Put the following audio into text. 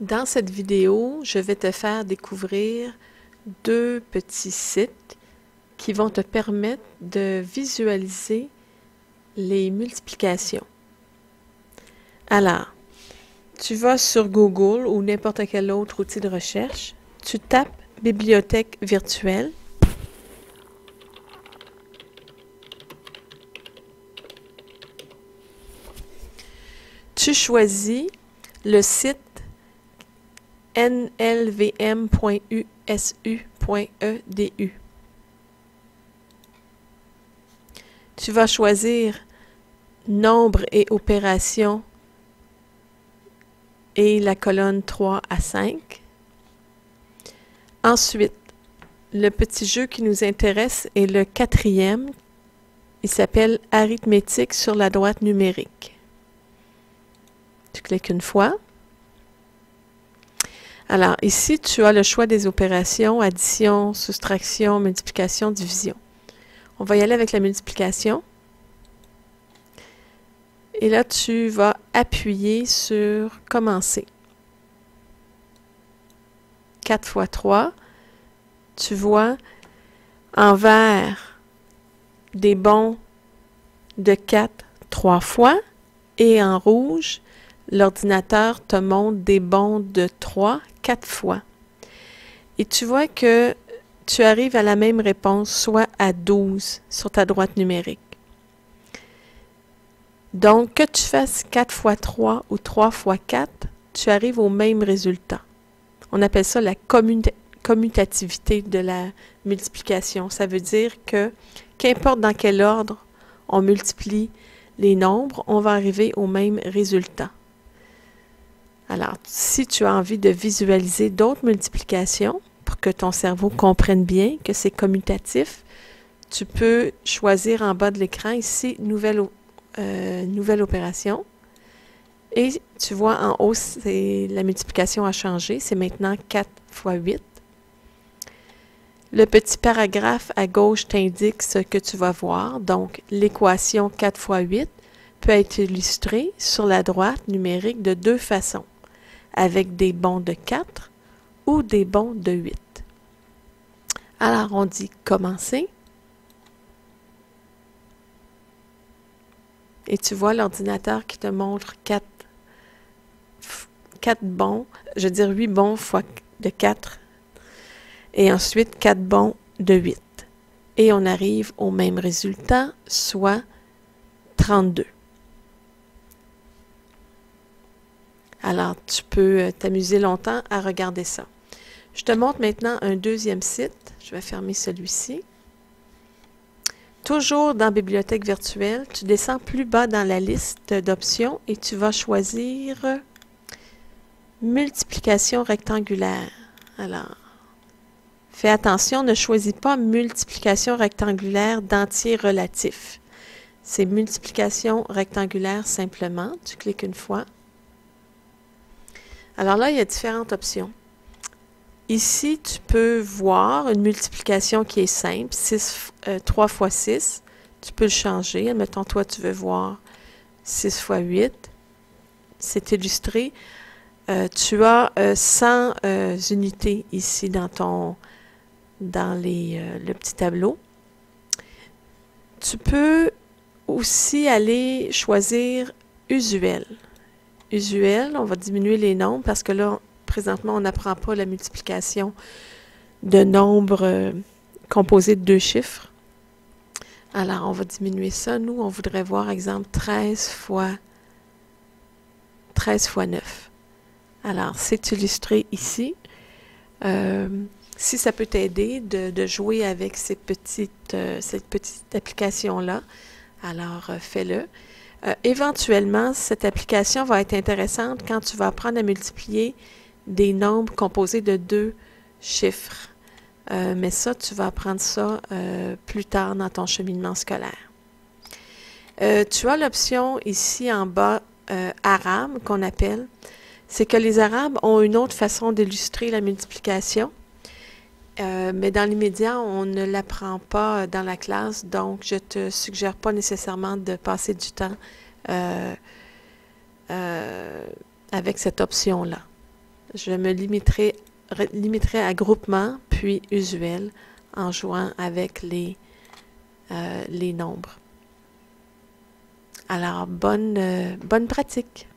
Dans cette vidéo, je vais te faire découvrir deux petits sites qui vont te permettre de visualiser les multiplications. Alors, tu vas sur Google ou n'importe quel autre outil de recherche, tu tapes « Bibliothèque virtuelle ». Tu choisis le site nlvm.usu.edu. Tu vas choisir Nombre et opérations et la colonne 3 à 5. Ensuite, le petit jeu qui nous intéresse est le quatrième. Il s'appelle Arithmétique sur la droite numérique. Tu cliques une fois. Alors, ici, tu as le choix des opérations, addition, soustraction, multiplication, division. On va y aller avec la multiplication. Et là, tu vas appuyer sur « Commencer ». 4 fois 3, tu vois en vert des bons de 4 3 fois et en rouge, l'ordinateur te montre des bons de 3 4 fois. Et tu vois que tu arrives à la même réponse, soit à 12 sur ta droite numérique. Donc, que tu fasses 4 fois 3 ou 3 fois 4, tu arrives au même résultat. On appelle ça la commutativité de la multiplication. Ça veut dire que, qu'importe dans quel ordre on multiplie les nombres, on va arriver au même résultat. Alors, si tu as envie de visualiser d'autres multiplications, pour que ton cerveau comprenne bien que c'est commutatif, tu peux choisir en bas de l'écran ici « Nouvelle opération ». Et tu vois en haut, la multiplication a changé. C'est maintenant 4 fois 8. Le petit paragraphe à gauche t'indique ce que tu vas voir. Donc, l'équation 4 fois 8 peut être illustrée sur la droite numérique de deux façons, avec des bons de 4 ou des bons de 8. Alors, on dit « Commencer ». Et tu vois l'ordinateur qui te montre 4 bons, je veux dire 8 bons fois de 4, et ensuite 4 bons de 8. Et on arrive au même résultat, soit 32. Alors, tu peux t'amuser longtemps à regarder ça. Je te montre maintenant un deuxième site. Je vais fermer celui-ci. Toujours dans Bibliothèque virtuelle, tu descends plus bas dans la liste d'options et tu vas choisir Multiplication rectangulaire. Alors, fais attention, ne choisis pas multiplication rectangulaire d'entiers relatifs. C'est multiplication rectangulaire simplement. Tu cliques une fois. Alors là, il y a différentes options. Ici, tu peux voir une multiplication qui est simple, 3 fois 6. Tu peux le changer. Admettons, toi, tu veux voir 6 fois 8. C'est illustré. Tu as 100 unités ici dans le petit tableau. Tu peux aussi aller choisir usuel. Usuel, on va diminuer les nombres parce que là, présentement, on n'apprend pas la multiplication de nombres composés de deux chiffres. Alors, on va diminuer ça. Nous, on voudrait voir, exemple, 13 fois 9. Alors, c'est illustré ici. Si ça peut t'aider de jouer avec cette petite application-là, alors fais-le. Éventuellement, cette application va être intéressante quand tu vas apprendre à multiplier des nombres composés de deux chiffres. Mais ça, tu vas apprendre ça plus tard dans ton cheminement scolaire. Tu as l'option ici en bas, arabe, qu'on appelle. C'est que les Arabes ont une autre façon d'illustrer la multiplication, mais dans l'immédiat, on ne l'apprend pas dans la classe, donc je ne te suggère pas nécessairement de passer du temps avec cette option-là. je me limiterai à groupement, puis usuel, en jouant avec les nombres. Alors, bonne pratique!